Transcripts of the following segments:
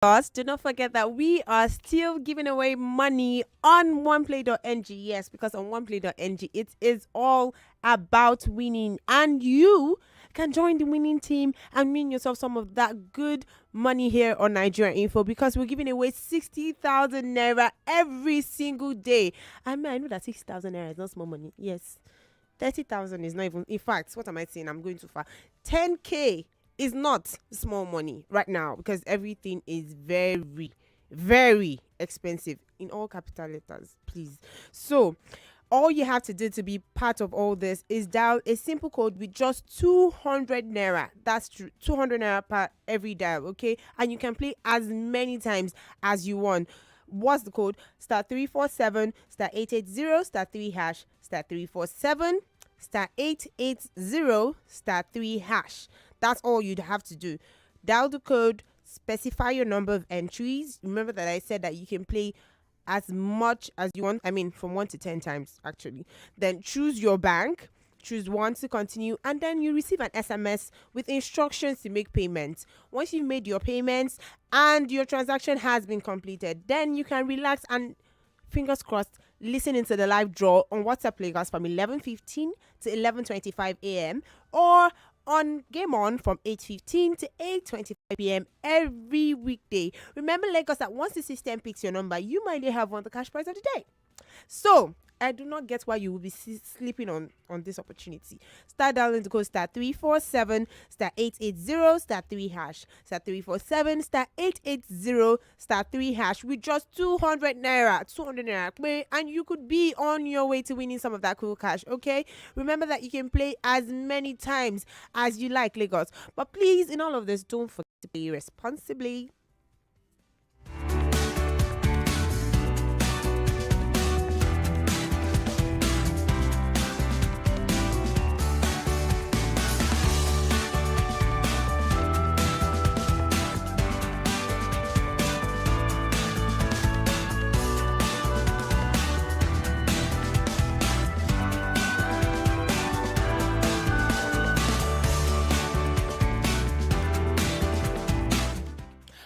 Lagos, do not forget that we are still giving away money on oneplay.ng. Yes, because on oneplay.ng it is all about winning, and you can join the winning team and win yourself some of that good money here on Nigerian Info, because we're giving away 60,000 naira every single day. I mean, I know that 60,000 naira is not small money. Yes, 30,000 is not even. In fact, what am I saying? I'm going too far. 10K is not small money right now, because everything is very, very expensive in all capital letters, please. So all you have to do to be part of all this is dial a simple code with just 200 naira. That's true, 200 naira per every dial, okay? And you can play as many times as you want. What's the code? Star 347 star 880 star 3 hash, star 347 star 880 star 3 hash. That's all you'd have to do. Dial the code, specify your number of entries. Remember that I said that you can play as much as you want. I mean, from 1 to 10 times, actually. Then choose your bank, choose 1 to continue, and then you receive an SMS with instructions to make payments. Once you've made your payments and your transaction has been completed, then you can relax and, fingers crossed, listen into the live draw on WhatsApp Lagos from 11:15 to 11:25 a.m. or on Game On from 8:15 to 8:25 p.m. every weekday. Remember, Lagos, that once the system picks your number, you might have won the cash prize of the day. So I do not get why you will be sleeping on this opportunity. Start dialing the code star 347 star 880 star 3 hash, star 347 star 880 star 3 hash with just 200 naira, and you could be on your way to winning some of that cool cash. Okay, remember that you can play as many times as you like, Lagos, but please, in all of this, don't forget to play responsibly.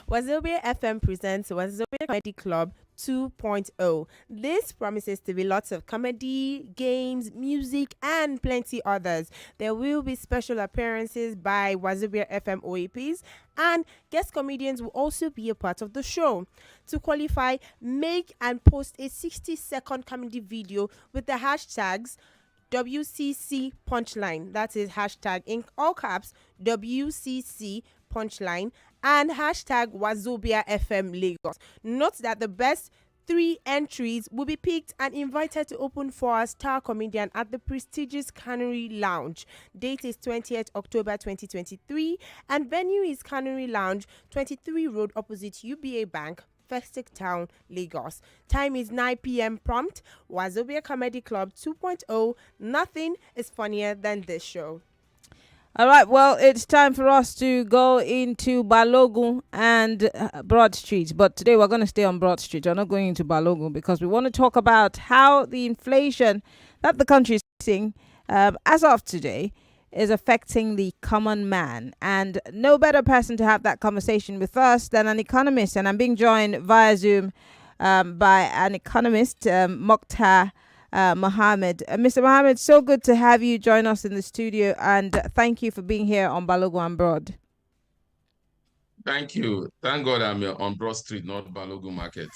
Wazobia FM presents Wazobia Comedy Club 2.0. This promises to be lots of comedy, games, music, and plenty others. There will be special appearances by Wazobia FM OAPs, and guest comedians will also be a part of the show. To qualify, make and post a 60-second comedy video with the hashtags WCC Punchline. That is hashtag in all caps WCC Punchline and hashtag Wazobia FM Lagos. Note that the best 3 entries will be picked and invited to open for a star comedian at the prestigious Canary Lounge. Date is 20th October 2023 and venue is Canary Lounge, 23 Road opposite UBA Bank, Festic Town, Lagos. Time is 9 p.m. prompt. Wazobia Comedy Club 2.0. Nothing is funnier than this show. All right, well, it's time for us to go into Balogun and Broad Street. But today we're going to stay on Broad Street. We're not going into Balogun because we want to talk about how the inflation that the country is facing as of today is affecting the common man. And no better person to have that conversation with us than an economist. And I'm being joined via Zoom by an economist, Muktah, Mohammed. Mr. Mohammed, so good to have you join us in the studio, and thank you for being here on Balogun Broad. Thank you. Thank God I'm on Broad Street, not Balogun Market.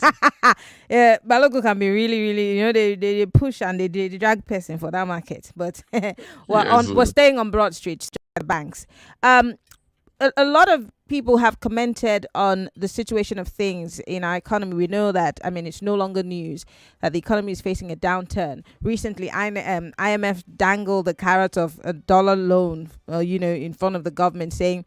Yeah, Balogun can be really, really, they push and they drag person for that market. But we're staying on Broad Street, the banks. A lot of people have commented on the situation of things in our economy. We know that, I mean, it's no longer news that the economy is facing a downturn. Recently, IMF dangled the carrot of a dollar loan, in front of the government, saying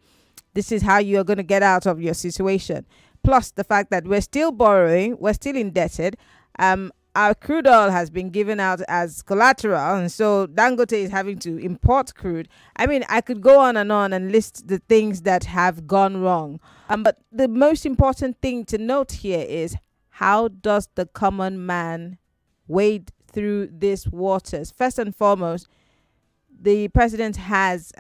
this is how you are going to get out of your situation. Plus the fact that we're still borrowing, we're still indebted. Our crude oil has been given out as collateral, and so Dangote is having to import crude. I mean, I could go on and list the things that have gone wrong. But the most important thing to note here is, how does the common man wade through these waters? First and foremost, the president has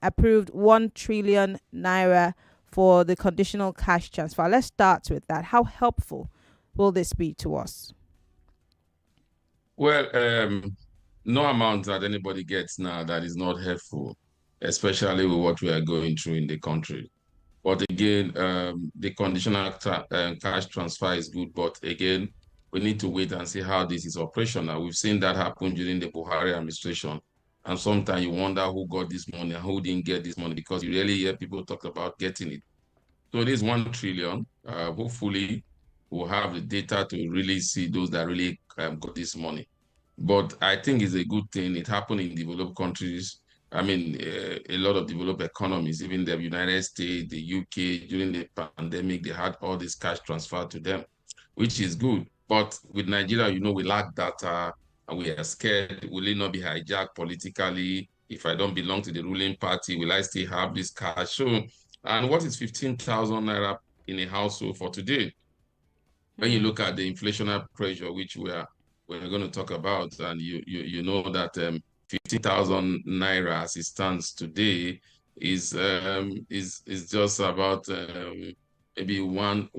approved 1 trillion naira for the conditional cash transfer. Let's start with that. How helpful will this be to us? Well, no amount that anybody gets now that is not helpful, especially with what we are going through in the country. But again, the conditional cash transfer is good, but again, we need to wait and see how this is operational. We've seen that happen during the Buhari administration. And sometimes you wonder who got this money and who didn't get this money, because you really hear people talk about getting it. So this 1 trillion, hopefully we'll have the data to really see those that really got this money. But I think it's a good thing. It happened in developed countries. I mean, a lot of developed economies, even the United States, the UK, during the pandemic, they had all this cash transfer to them, which is good. But with Nigeria, we lack data and we are scared. Will it not be hijacked politically? If I don't belong to the ruling party, will I still have this cash? So, and what is 15,000 naira in a household for today? When you look at the inflationary pressure, which we're going to talk about, and you know that 50,000 naira as it stands today is just about maybe $1.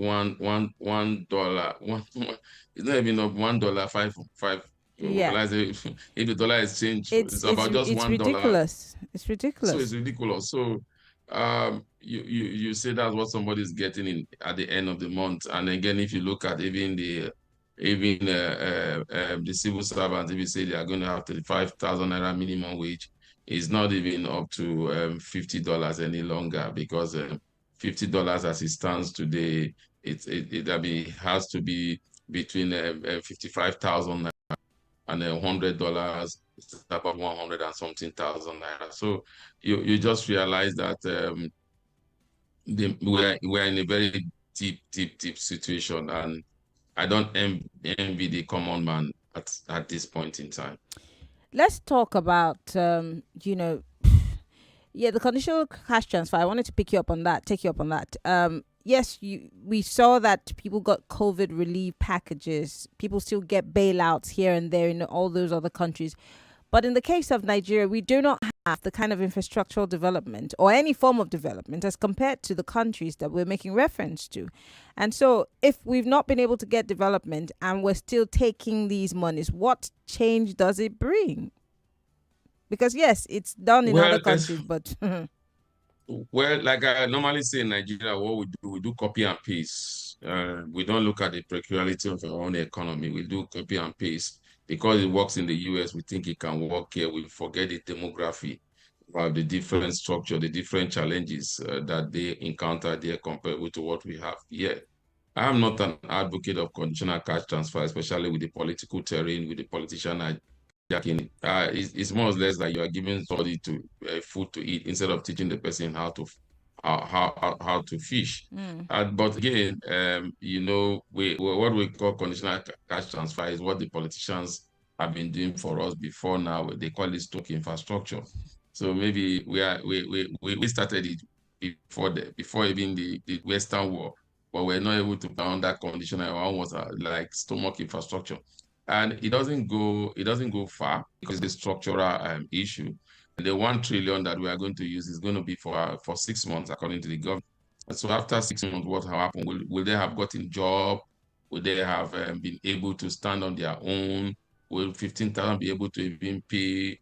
It's not even of $1 five. Yeah. If the dollar is changed, It's about just $1. ridiculous. It's ridiculous. So it's ridiculous. So you say that's what somebody is getting in at the end of the month. And again, if you look at even the civil servants, if you say they are going to have 35,000 naira minimum wage, it's not even up to $50 any longer, because $50 as it stands today, it has to be between 55,000 and $100. It's about 100 and something thousand naira. So you just realize that we're in a very deep situation, and I don't envy the common man at this point in time. Let's talk about yeah, the conditional cash transfer. I wanted to take you up on that. Yes, we saw that people got COVID relief packages. People still get bailouts here and there in all those other countries. But in the case of Nigeria, we do not have the kind of infrastructural development or any form of development as compared to the countries that we're making reference to. And so if we've not been able to get development and we're still taking these monies, what change does it bring? Because yes, it's done in other countries, but well, like I normally say in Nigeria, what we do copy and paste. We don't look at the peculiarity of our own economy. We do copy and paste. Because it works in the US, we think it can work here. We forget the demography, about the different structure, the different challenges that they encounter there compared with what we have here. I am not an advocate of conditional cash transfer, especially with the political terrain, with the politician hijacking. It's more or less like you are giving somebody food to eat instead of teaching the person how to fish. But again, what we call conditional cash transfer is what the politicians have been doing for us before now. They call it stock infrastructure. So maybe we started it before even the Western war, but we're not able to bound that conditional, almost like stomach infrastructure. And it doesn't go far because it's a structural issue. And the 1 trillion that we are going to use is going to be for 6 months, according to the government. So after 6 months, what will happen? Will they have gotten job? Will they have been able to stand on their own? Will 15,000 be able to even pay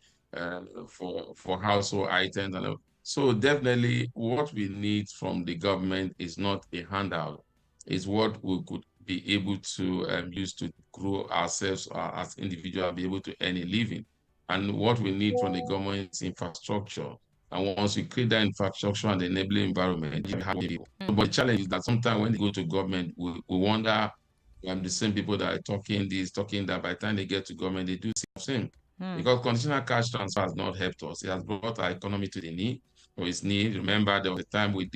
for household items? So definitely what we need from the government is not a handout. It's what we could be able to use to grow ourselves as individuals, be able to earn a living. And what we need from the government is infrastructure. And once we create that infrastructure and the enabling environment, you have people. But the challenge is that sometimes when they go to government, we wonder the same people that are talking this, talking that, by the time they get to government, they do the same. Because conditional cash transfer has not helped us. It has brought our economy to the knee, or its knee. Remember, there was a time we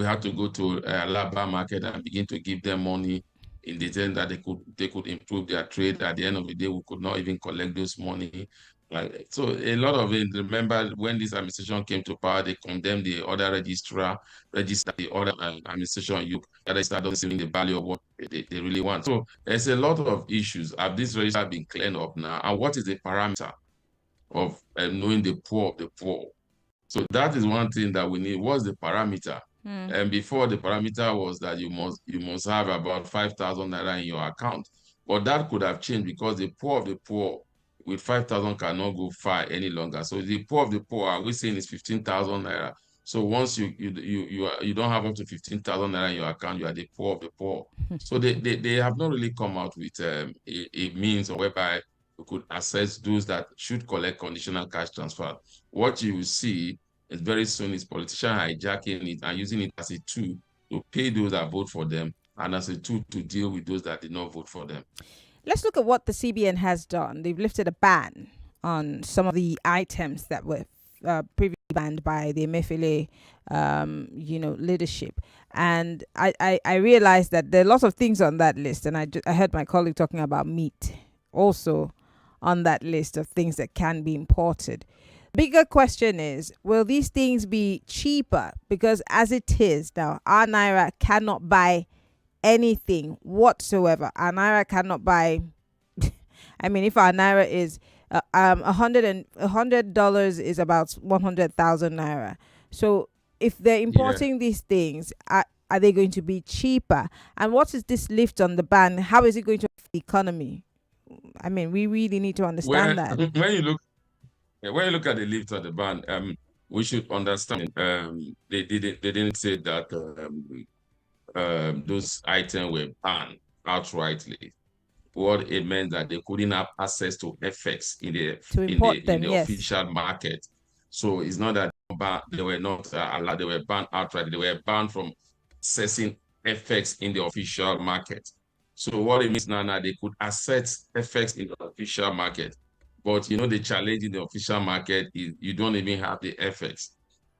had to go to Alaba market and begin to give them money in the sense that they could improve their trade. At the end of the day, we could not even collect those money. So a lot of it, remember when this administration came to power, they condemned the other register the other administration, that they started seeing the value of what they really want. So there's a lot of issues. Have this register been cleaned up now? And what is the parameter of knowing the poor of the poor? So that is one thing that we need. What's the parameter? And before, the parameter was that you must have about 5,000 naira in your account. But that could have changed because the poor of the poor with 5,000 cannot go far any longer. So the poor of the poor, are we saying is 15,000 naira? So once you don't have up to 15,000 naira in your account, you are the poor of the poor. So they have not really come out with a means whereby you could assess those that should collect conditional cash transfer. What you will see is very soon is politicians hijacking it and using it as a tool to pay those that vote for them and as a tool to deal with those that did not vote for them. Let's look at what the CBN has done. They've lifted a ban on some of the items that were previously banned by the Emefiele, leadership. And I realized that there are lots of things on that list. And I heard my colleague talking about meat also on that list of things that can be imported. Bigger question is, will these things be cheaper? Because as it is now, our Naira cannot buy anything whatsoever. Our Naira cannot buy, I mean, if our Naira is $100 is about 100,000 Naira. So if they're importing these things, are they going to be cheaper? And what is this lift on the ban? How is it going to affect the economy? I mean, we really need to understand that. When you look at the lift on the ban, we should understand they didn't say that those items were banned outrightly. What it meant that they couldn't have access to FX in the official market. So it's not that they were not allowed; they were banned outright. They were banned from accessing FX in the official market. So what it means now they could access FX in the official market, but the challenge in the official market is you don't even have the FX.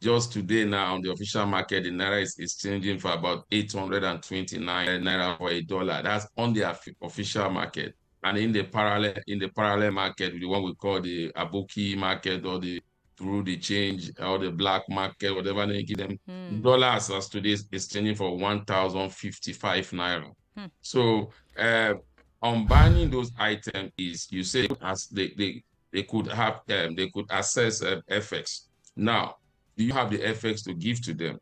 Just today now on the official market, the Naira is exchanging for about 829 Naira for $1. That's on the official market. And in the parallel market, the one we call the Aboki market or the through the change or the black market, whatever they give them, dollars as today is exchanging for 1,055 Naira. So on banning those items is you say as they could have they could access FX. Now, do you have the FX to give to them?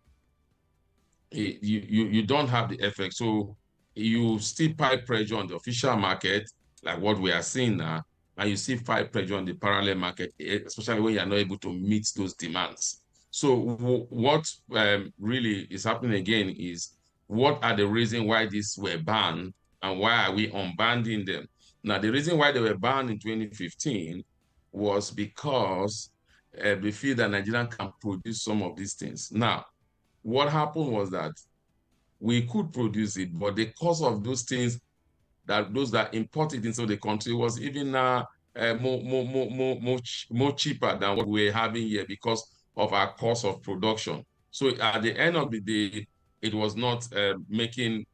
You don't have the FX, so you still pipe pressure on the official market, like what we are seeing now, and you still pipe pressure on the parallel market, especially when you are not able to meet those demands. So what really is happening again is, what are the reasons why these were banned and why are we unbanning them? Now, the reason why they were banned in 2015 was because they feel that Nigeria can produce some of these things. Now, what happened was that we could produce it, but the cost of those things, that those that imported into the country, was even more cheaper than what we're having here because of our cost of production. So at the end of the day, it was not making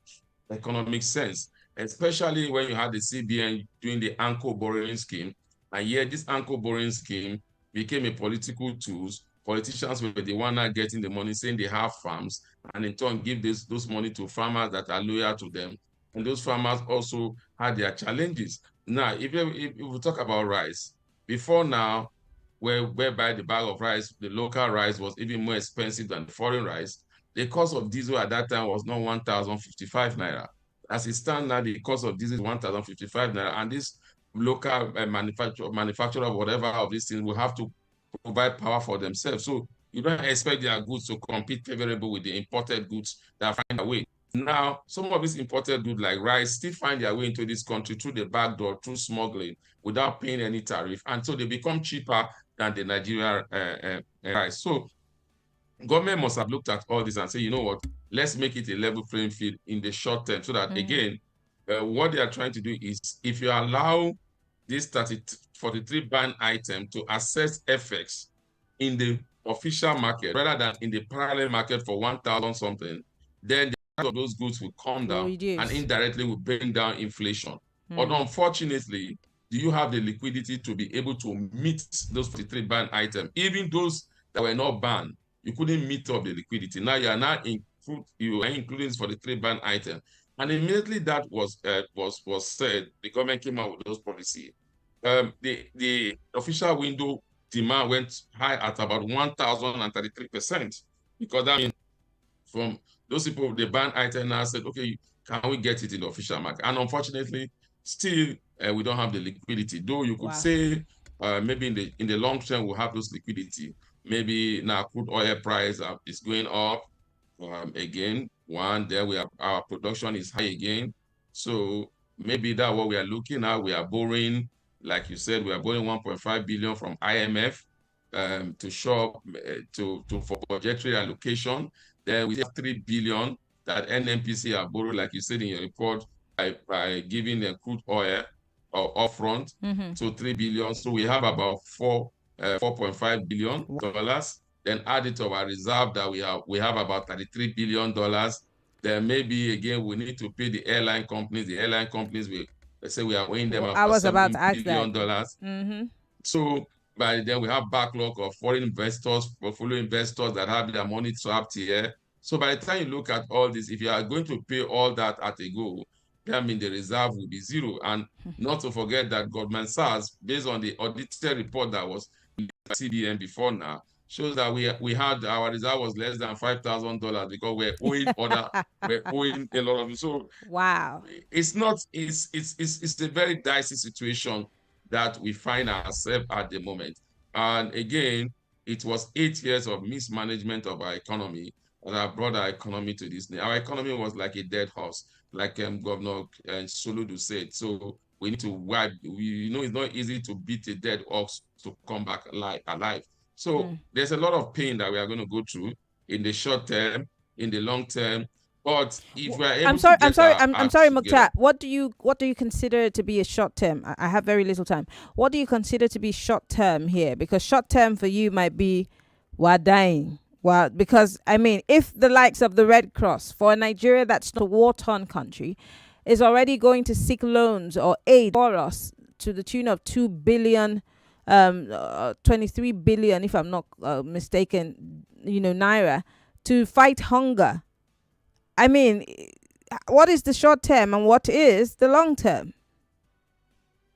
economic sense, especially when you had the CBN doing the anchor borrowing scheme. And yet this anchor borrowing scheme became a political tool. Politicians were the one not getting the money, saying they have farms, and in turn give those money to farmers that are loyal to them. And those farmers also had their challenges. Now, if we talk about rice, before now, whereby the bag of rice, the local rice was even more expensive than the foreign rice, the cost of diesel at that time was not 1,055 Naira. As it stands now, the cost of diesel is 1,055 Naira. And this local manufacturer of whatever of these things will have to provide power for themselves. So you don't expect their goods to compete favorably with the imported goods that find their way. Now, some of these imported goods like rice still find their way into this country through the back door, through smuggling, without paying any tariff. And so they become cheaper than the Nigerian rice. So government must have looked at all this and say, you know what, let's make it a level playing field in the short term, so that, again, what they are trying to do is, if you allow this 43 ban item to access FX in the official market rather than in the parallel market for 1,000 something, then the price of those goods will come down and indirectly will bring down inflation. But unfortunately, do you have the liquidity to be able to meet those 43 ban items? Even those that were not banned, you couldn't meet up the liquidity. Now you are including for the 3 ban item. And immediately that was said, the government came out with those policies. The official window demand went high at about 1,033%, because that means from those people, they ban item now said, okay, can we get it in the official market? And unfortunately, still we don't have the liquidity. Though you could say maybe in the long term we'll have those liquidity. Maybe now crude oil price is going up again. There we have our production is high again. So maybe that's what we are looking at. We are borrowing, like you said, we are borrowing 1.5 billion from IMF to shop for budgetary allocation. Then we have 3 billion that NNPC have borrowed, like you said in your report, by giving them crude oil or upfront. So 3 billion. So we have about 4.5 billion dollars. Then add it to our reserve that we have about $33 billion. Then maybe again we need to pay the airline companies. The airline companies, let's say we are owing them about $7 billion. So by then we have backlog of foreign investors, portfolio investors that have their money trapped here. So by the time you look at all this, if you are going to pay all that at a go, that means the reserve will be zero. And not to forget that Goldman Sachs, based on the audited report that was CBN before now, shows that we had our reserve was less than $5,000 because we're owing a lot of it. So wow, it's a very dicey situation that we find ourselves at the moment. And again, it was 8 years of mismanagement of our economy that have brought our economy to this. Our economy was like a dead horse, like Governor Soludo said. So we need to wipe. It's not easy to beat a dead horse to come back alive. So there's a lot of pain that we are going to go through in the short term, in the long term. But if we are able I'm sorry, Muktah. What do you consider to be a short term? I have very little time. What do you consider to be short term here? Because short term for you might be we're dying. Well, because I mean, if the likes of the Red Cross for Nigeria, that's the war-torn country, is already going to seek loans or aid for us to the tune of 2 billion, 23 billion, if I'm not mistaken, naira, to fight hunger. I mean, what is the short term and what is the long term?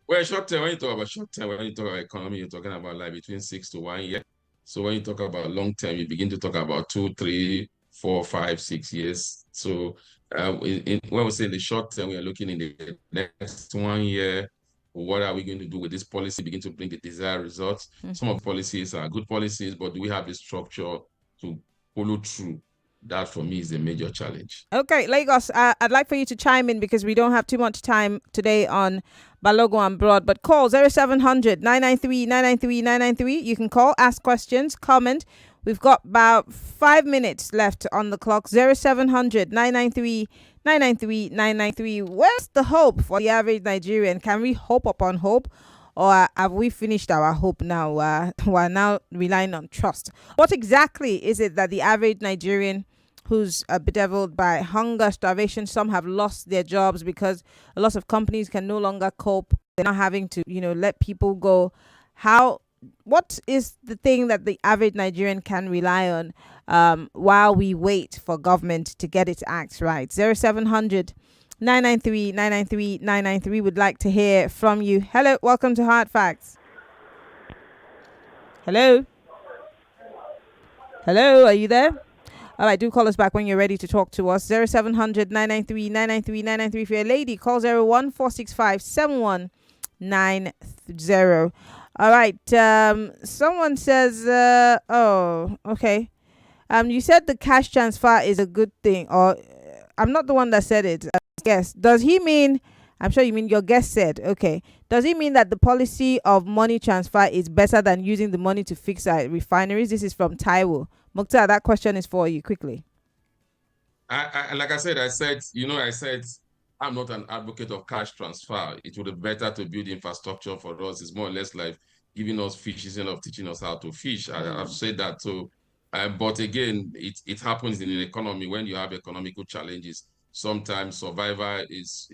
Well, short term, when you talk about short term, when you talk about economy, you're talking about like between 6 to 1 year. So when you talk about long term, you begin to talk about 2, 3, 4, 5, 6 years. So when we say the short term, we are looking in the next 1 year. What are we going to do with this policy? Begin to bring the desired results. Some of the policies are good policies, but do we have the structure to follow through? That for me is a major challenge. Okay, Lagos, I'd like for you to chime in because we don't have too much time today on Balogun and Broad, but call 0700 993 993 993. You can call, ask questions, comment. We've got about 5 minutes left on the clock. 0700 993 993 993. Where's the hope for the average Nigerian? Can we hope upon hope? Or have we finished our hope now? We're now relying on trust. What exactly is it that the average Nigerian who's bedeviled by hunger, starvation, some have lost their jobs because a lot of companies can no longer cope. They're not having to, let people go. What is the thing that the average Nigerian can rely on while we wait for government to get its acts right? 0700 993 993 993. Would like to hear from you. Hello, welcome to Hard Facts. Hello, are you there? All right, do call us back when you're ready to talk to us. 0700 993 993 993. If you're a lady, call 01465 7190. All right. Someone says, okay. You said the cash transfer is a good thing, or I'm not the one that said it. Guess. Does he mean? I'm sure you mean your guest said. Okay. Does he mean that the policy of money transfer is better than using the money to fix our refineries? This is from Taiwo. Muktah, that question is for you. Quickly. Like I said, I'm not an advocate of cash transfer. It would be better to build infrastructure for us. It's more or less like giving us fish instead of teaching us how to fish. I've said that too. But again, it happens in an economy when you have economical challenges. Sometimes survival is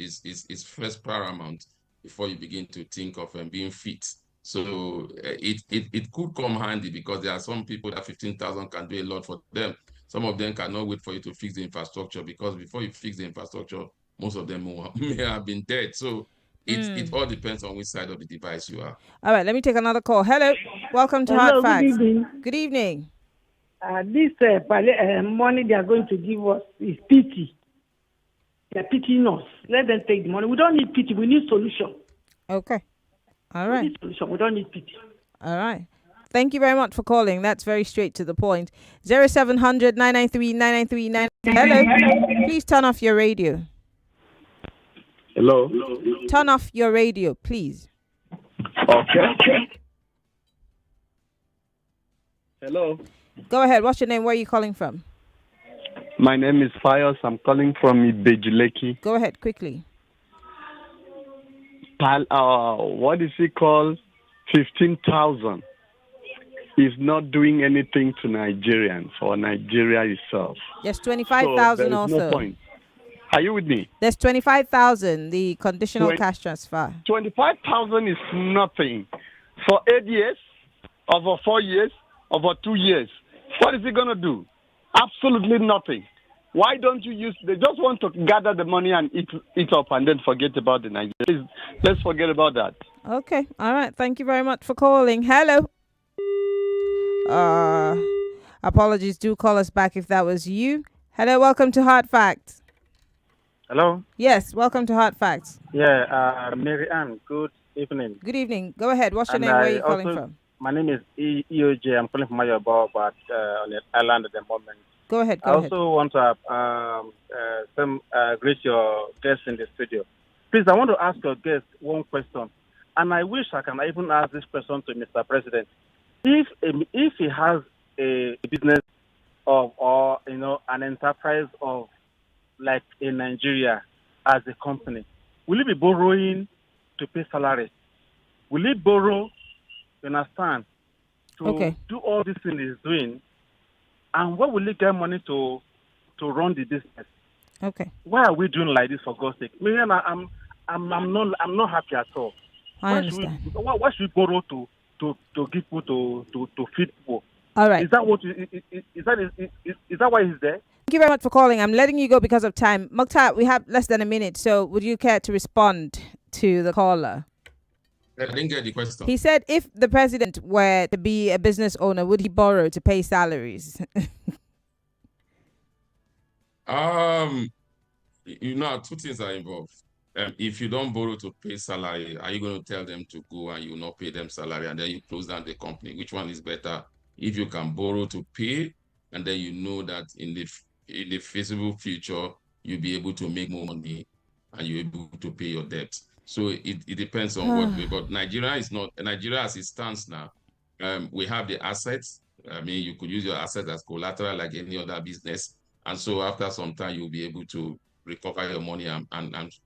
first paramount before you begin to think of being fit. So it could come handy because there are some people that 15,000 can do a lot for them. Some of them cannot wait for you to fix the infrastructure because before you fix the infrastructure, most of them may have been dead. So It all depends on which side of the device you are. All right, let me take another call. Hello, welcome to Hard Hello, good Facts. evening. Good evening. This money they are going to give us is pity. They're pitying us. Let them take the money. We don't need pity. We need solution. Okay. All We right. need solution. We don't need pity. All right. Thank you very much for calling. That's very straight to the point. 0700 993 993 Hello. Please turn off your radio. Hello. Turn off your radio, please. Okay. Hello. Go ahead. What's your name? Where are you calling from? My name is Fios. I'm calling from Ibejuleki. Go ahead, quickly. What is it called? 15,000 is not doing anything to Nigerians or Nigeria itself. There's 25,000 so there is also. No point. Are you with me? There's 25,000, the conditional cash transfer. 25,000 is nothing. For 8 years, over 4 years, over 2 years. What is it going to do? Absolutely nothing. Why don't you use? They just want to gather the money and eat up and then forget about the Nigerians. Let's forget about that. Okay. All right. Thank you very much for calling. Hello. Apologies. Do call us back if that was you. Hello. Welcome to Hard Facts. Hello? Yes. Welcome to Hard Facts. Yeah, Mary Ann, good evening. Good evening. Go ahead. What's your name? Where are you calling from? My name is EOJ. I'm calling from Mayobo, but on the island at the moment. Go ahead. I also want to greet your guests in the studio. Please, I want to ask your guest one question, and I wish I can even ask this question to Mr. President. If he has a business or an enterprise of like in Nigeria as a company, will he be borrowing to pay salaries? Will he borrow, you understand, to do all these things he's doing? And where will he get money to run the business? Okay. Why are we doing like this, for God's sake? Miriam, I'm not happy at all. I understand. Why should we borrow to give people to feed people? All right. Is that why he's there? Thank you very much for calling. I'm letting you go because of time. Muktah, we have less than a minute, so would you care to respond to the caller? I didn't get the question. He said if the president were to be a business owner, would he borrow to pay salaries? Two things are involved. If you don't borrow to pay salary, are you going to tell them to go and you will not pay them salary and then you close down the company? Which one is better? If you can borrow to pay and then you know that in the feasible future, you'll be able to make more money and you're able to pay your debt. So it depends on what way, but Nigeria as it stands now. We have the assets. I mean, you could use your assets as collateral like any other business. And so after some time, you'll be able to recover your money and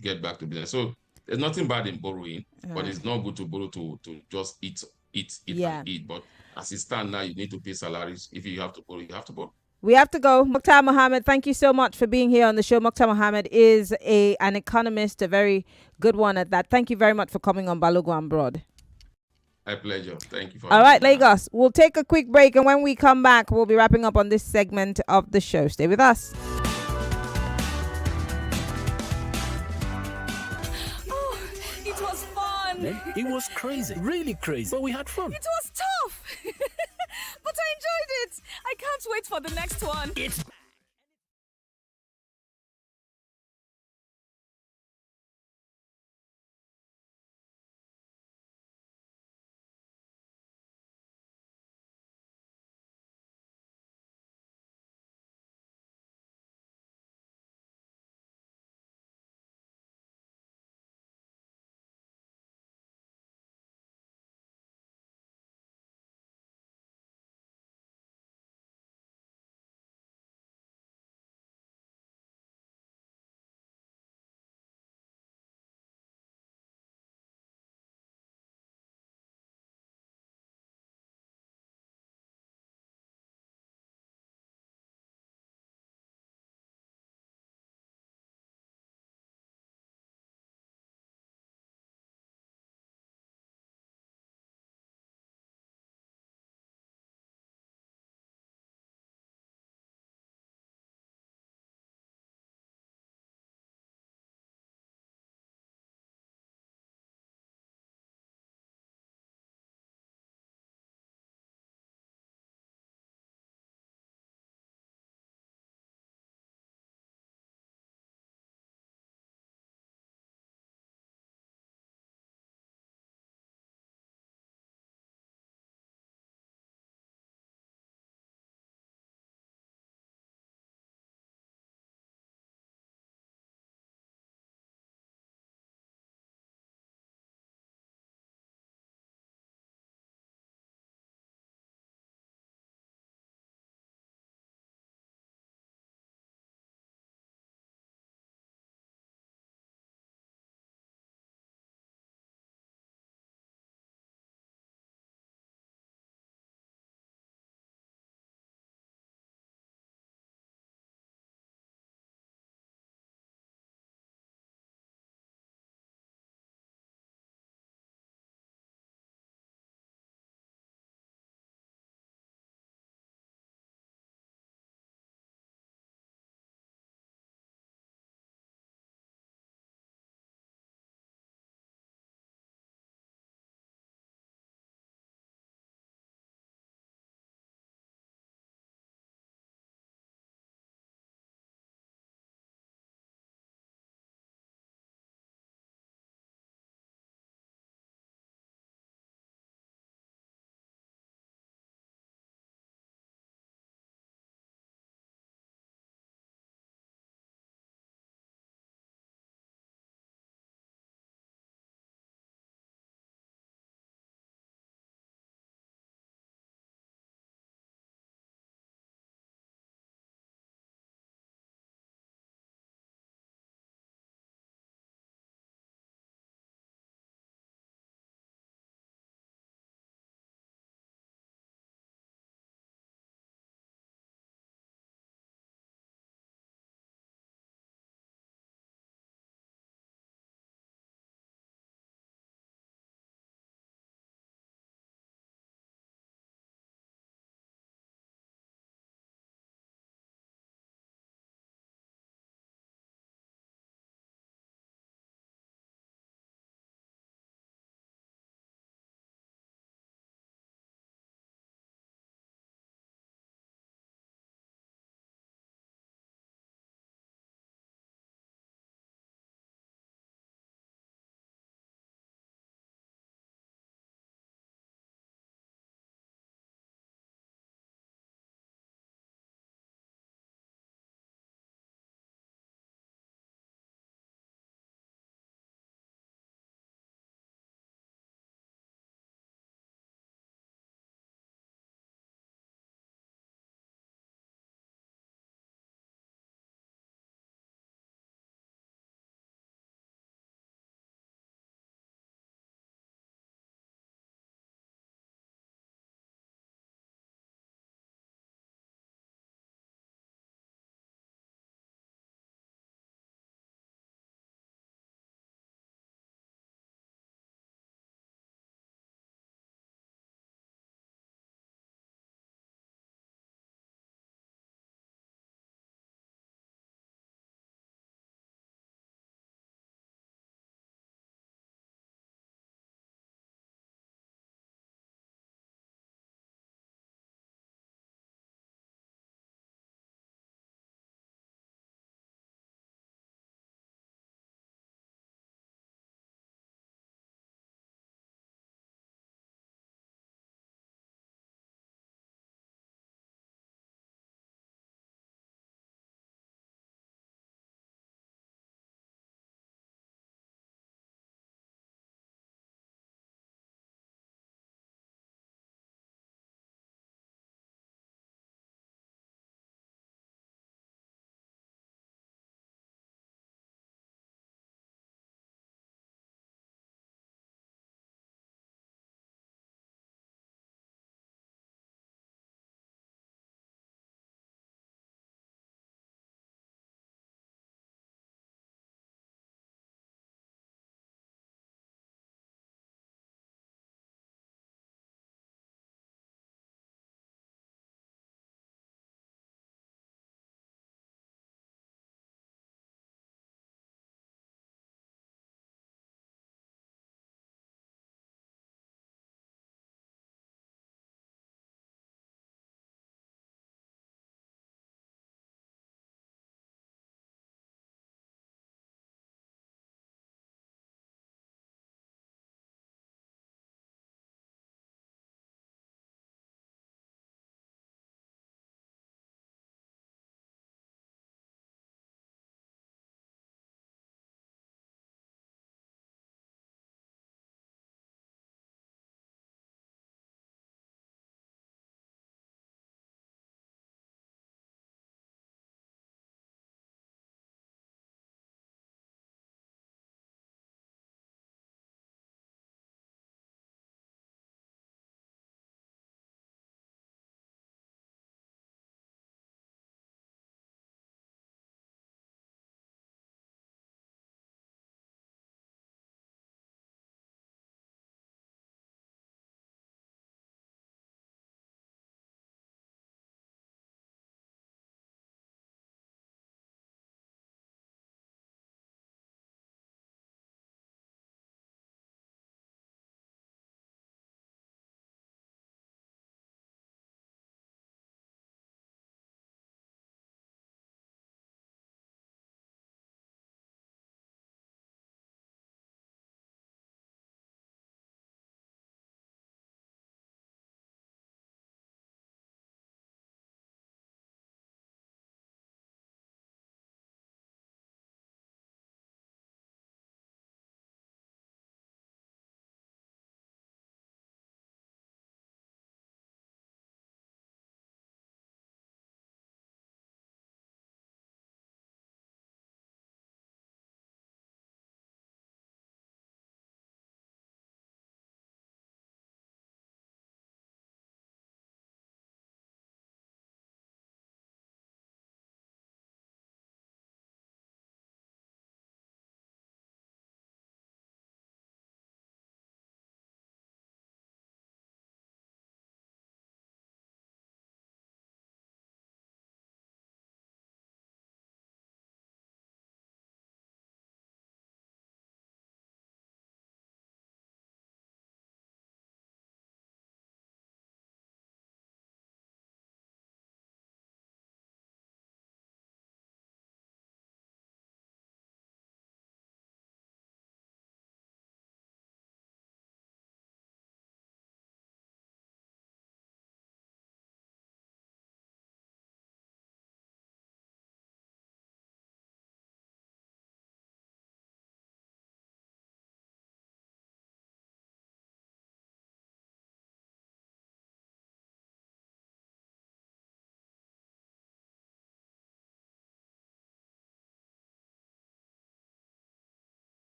get back to business. So there's nothing bad in borrowing, but it's not good to borrow to just eat. But as it stands now, you need to pay salaries. If you have to borrow, you have to borrow. We have to go. Muktah Mohammed, thank you so much for being here on the show. Muktah Mohammed is an economist, a very good one at that. Thank you very much for coming on Balogun Broad. My pleasure. Thank you for All right, Lagos. We'll take a quick break, and when we come back, we'll be wrapping up on this segment of the show. Stay with us. Oh, it was fun. It was crazy, really crazy, but we had fun. It was tough, but I enjoyed it. I can't wait for the next one. It's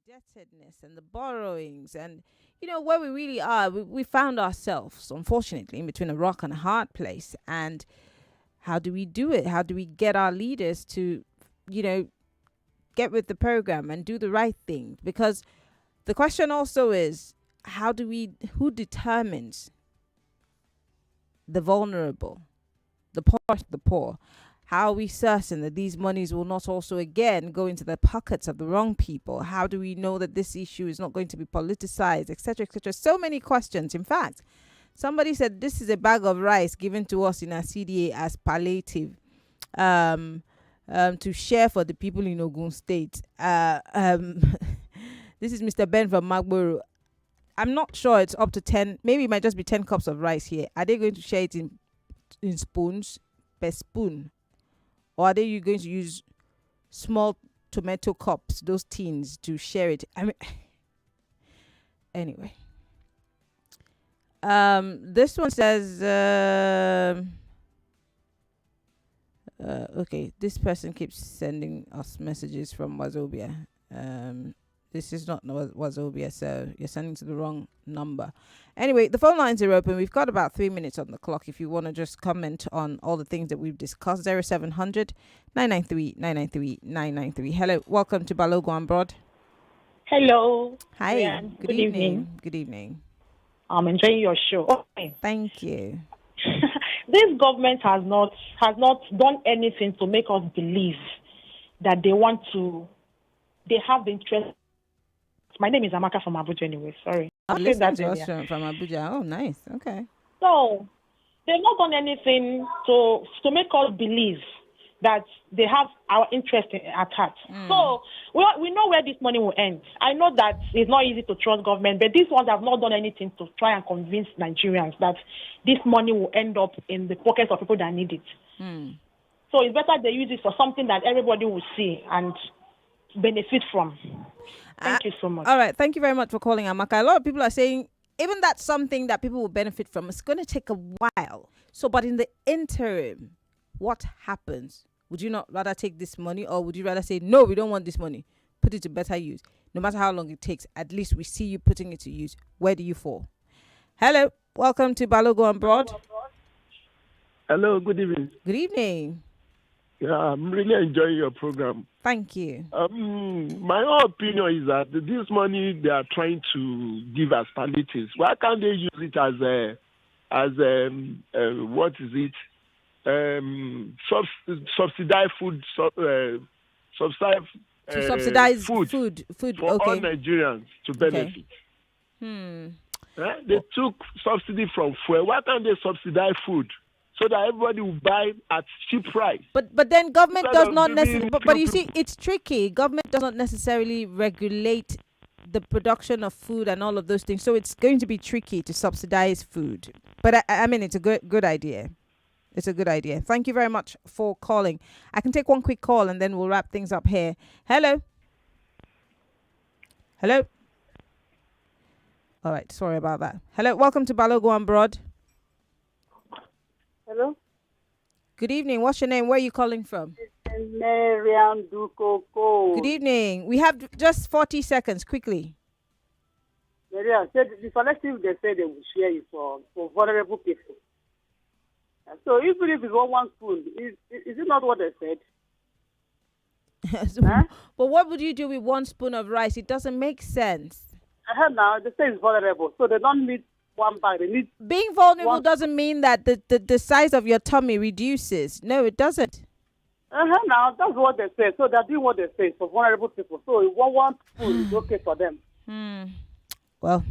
indebtedness and the borrowings and, where we really are, we found ourselves, unfortunately, in between a rock and a hard place. And how do we do it? How do we get our leaders to, get with the program and do the right thing? Because the question also is, who determines the vulnerable, the poor? How are we certain that these monies will not also again go into the pockets of the wrong people? How do we know that this issue is not going to be politicized, etc., etc.? So many questions. In fact, somebody said this is a bag of rice given to us in our CDA as palliative to share for the people in Ogun State. This is Mr. Ben from Magboro. I'm not sure it's up to 10. Maybe it might just be 10 cups of rice here. Are they going to share it in spoons, per spoon? Or are they going to use small tomato cups, those tins, to share it? Anyway. This one says, okay, this person keeps sending us messages from Wazobia. This is not Wazobia, so you're sending to the wrong number. Anyway, the phone lines are open. We've got about 3 minutes on the clock if you want to just comment on all the things that we've discussed. 0700 993 993 993. Hello, welcome to Balogun Broad. Hello. Hi. Yeah, Good evening. Good evening. I'm enjoying your show. Okay. Thank you. This government has not done anything to make us believe that they have the interest. My name is Amaka from Abuja anyway, sorry. Listen to us from Abuja. Oh, nice. Okay. So, they've not done anything to make us believe that they have our interest at heart. So, we know where this money will end. I know that it's not easy to trust government, but these ones have not done anything to try and convince Nigerians that this money will end up in the pockets of people that need it. So, it's better they use it for something that everybody will see and benefit from. Thank you so much. All right. Thank you very much for calling, Amaka. A lot of people are saying even that's something that people will benefit from. It's going to take a while. So, but in the interim, what happens? Would you not rather take this money, or would you rather say, no, we don't want this money, put it to better use? No matter how long it takes, at least we see you putting it to use. Where do you fall? Hello. Welcome to Balogun Broad. Hello, good evening. Good evening. Yeah, I'm really enjoying your program. Thank you. My own opinion is that this money they are trying to give as palliatives, why can't they use it as what is it? Subsidize food, subsidize food for okay. all Nigerians to benefit. They took subsidy from fuel. Why can't they subsidize food so that everybody will buy at cheap price? But then government does not necessarily. But you see, it's tricky. Government does not necessarily regulate the production of food and all of those things. So it's going to be tricky to subsidize food. But I mean, it's a good idea. It's a good idea. Thank you very much for calling. I can take one quick call and then we'll wrap things up here. Hello. Hello. All right. Sorry about that. Hello. Welcome to Balogun Broad. Hello. Good evening. What's your name? Where are you calling from? Mariam Dukoko. Good evening. We have just 40 seconds. Quickly. Mariam said the collective they said they will share it for vulnerable people. So even if it's one spoon, is it not what they said? But what would you do with 1 spoon of rice? It doesn't make sense. Now they say it's vulnerable, so they don't need one bag. They need. Being vulnerable doesn't mean that the size of your tummy reduces. No, it doesn't. Now that's what they say. So they're doing what they say for vulnerable people. So one spoon is okay for them. Well,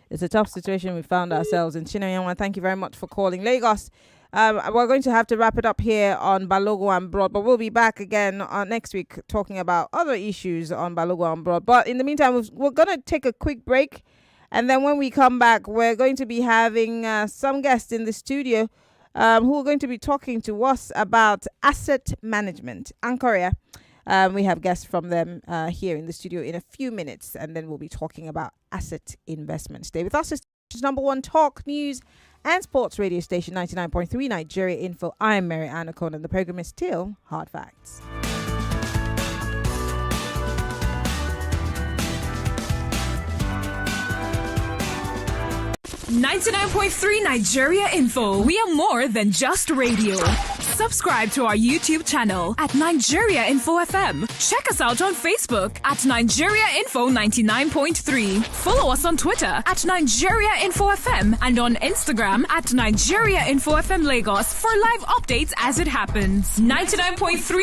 it's a tough situation we found ourselves in. Chinoyanwa, thank you very much for calling. Lagos. We're going to have to wrap it up here on Balogun Broad, but we'll be back again next week talking about other issues on Balogun Broad. But in the meantime, we're going to take a quick break. And then when we come back, we're going to be having some guests in the studio who are going to be talking to us about asset management and Korea. We have guests from them here in the studio in a few minutes, and then we'll be talking about asset investment. Stay with us. It's number one talk, news and sports radio station 99.3 Nigeria Info. I'm Mary Okon, and the program is still Hard Facts. 99.3 Nigeria Info. We are more than just radio. Subscribe to our YouTube channel at Nigeria Info FM. Check us out on Facebook at Nigeria Info 99.3. Follow us on Twitter at Nigeria Info FM and on Instagram at Nigeria Info FM Lagos for live updates as it happens. 99.3